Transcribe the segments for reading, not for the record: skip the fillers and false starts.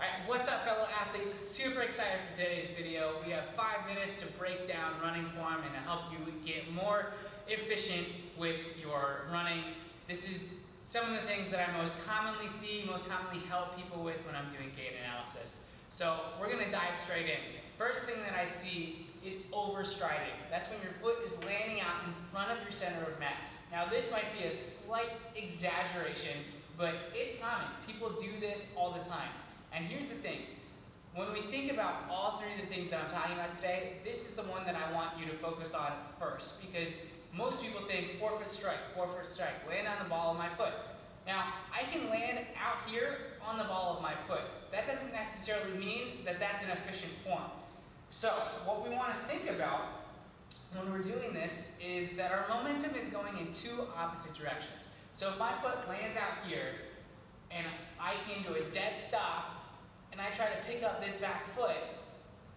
Alright, what's up fellow athletes? Super excited for today's video. We have 5 minutes to break down running form and to help you get more efficient with your running. This is some of the things that I most commonly see, most commonly help people with when I'm doing gait analysis. So we're going to dive straight in. First thing that I see is overstriding. That's when your foot is landing out in front of your center of mass. Now this might be a slight exaggeration, but it's common. People do this all the time. And here's the thing, when we think about all three of the things that I'm talking about today, this is the one that I want you to focus on first, because most people think forefoot strike, land on the ball of my foot. Now, I can land out here on the ball of my foot. That doesn't necessarily mean that that's an efficient form. So, what we want to think about when we're doing this is that our momentum is going in two opposite directions. So if my foot lands out here, and I came to a dead stop, and I try to pick up this back foot,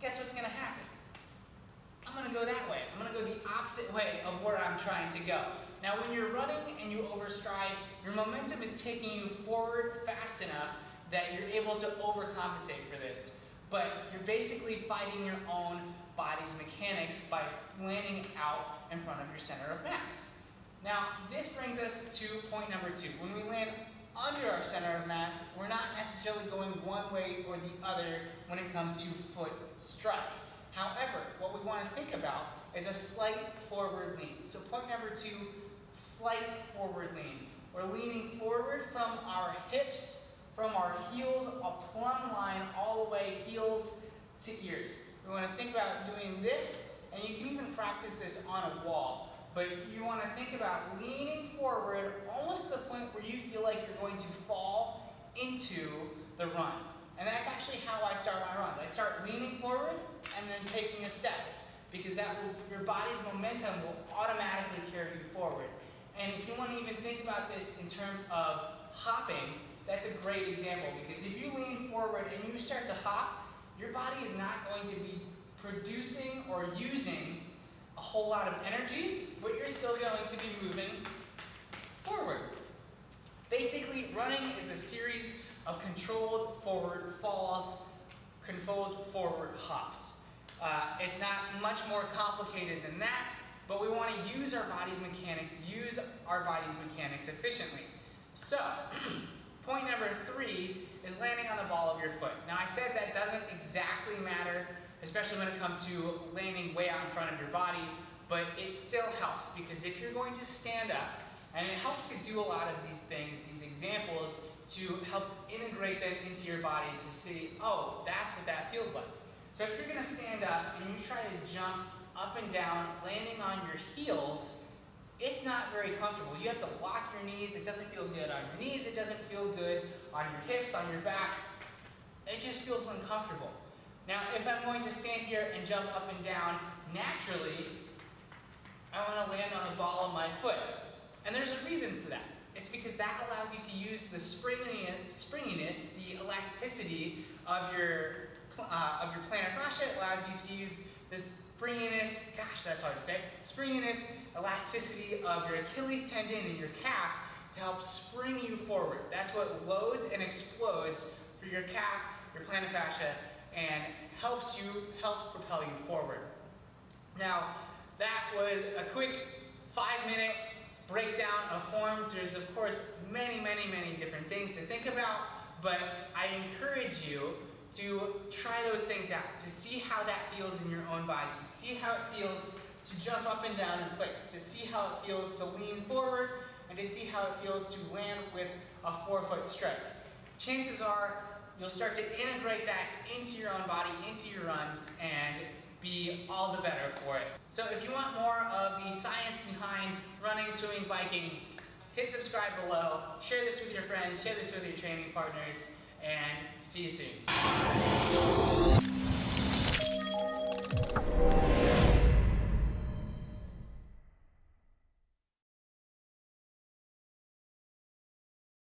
guess what's going to happen? I'm going to go that way. I'm going to go the opposite way of where I'm trying to go. Now when you're running and you overstride, your momentum is taking you forward fast enough that you're able to overcompensate for this. But you're basically fighting your own body's mechanics by landing out in front of your center of mass. Now this brings us to point number 2. When we land under our center of mass, we're not necessarily going one way or the other when it comes to foot strike. However, what we want to think about is a slight forward lean. So point number 2, slight forward lean. We're leaning forward from our hips, from our heels, a plumb line all the way heels to ears. We want to think about doing this, and you can even practice this on a wall. But you want to think about leaning forward almost to the point where you feel like you're going to fall into the run. And that's actually how I start my runs. I start leaning forward and then taking a step, because your body's momentum will automatically carry you forward. And if you want to even think about this in terms of hopping, that's a great example, because if you lean forward and you start to hop, your body is not going to be producing or using a whole lot of energy, but you're still going to be moving forward. Basically, running is a series of controlled forward falls, controlled forward hops. It's not much more complicated than that, but we want to use our body's mechanics efficiently. So, point number 3 is landing on the ball of your foot. Now I said that doesn't exactly matter, especially when it comes to landing way out in front of your body, but it still helps, because if you're going to stand up, and it helps to do a lot of these things, these examples, to help integrate them into your body to see, oh, that's what that feels like. So if you're going to stand up and you try to jump up and down, landing on your heels, it's not very comfortable. You have to lock your knees. It doesn't feel good on your knees. It doesn't feel good on your hips, on your back. It just feels uncomfortable. Now, if I'm going to stand here and jump up and down naturally, I want to land on the ball of my foot. And there's a reason for that. It's because that allows you to use the springiness, the elasticity of your plantar fascia. It allows you to use this springiness, gosh, that's hard to say, springiness, elasticity of your Achilles tendon and your calf to help spring you forward. That's what loads and explodes for your calf, your plantar fascia, and helps propel you forward. Now, that was a quick 5-minute breakdown of form. There's of course many different things to think about, but I encourage you to try those things out, to see how that feels in your own body, to see how it feels to jump up and down in place, to see how it feels to lean forward, and to see how it feels to land with a 4-foot strike. Chances are you'll start to integrate that into your own body, into your runs, and be all the better for it. So if you want more of the science behind running, swimming, biking, hit subscribe below, share this with your friends, share this with your training partners, and see you soon.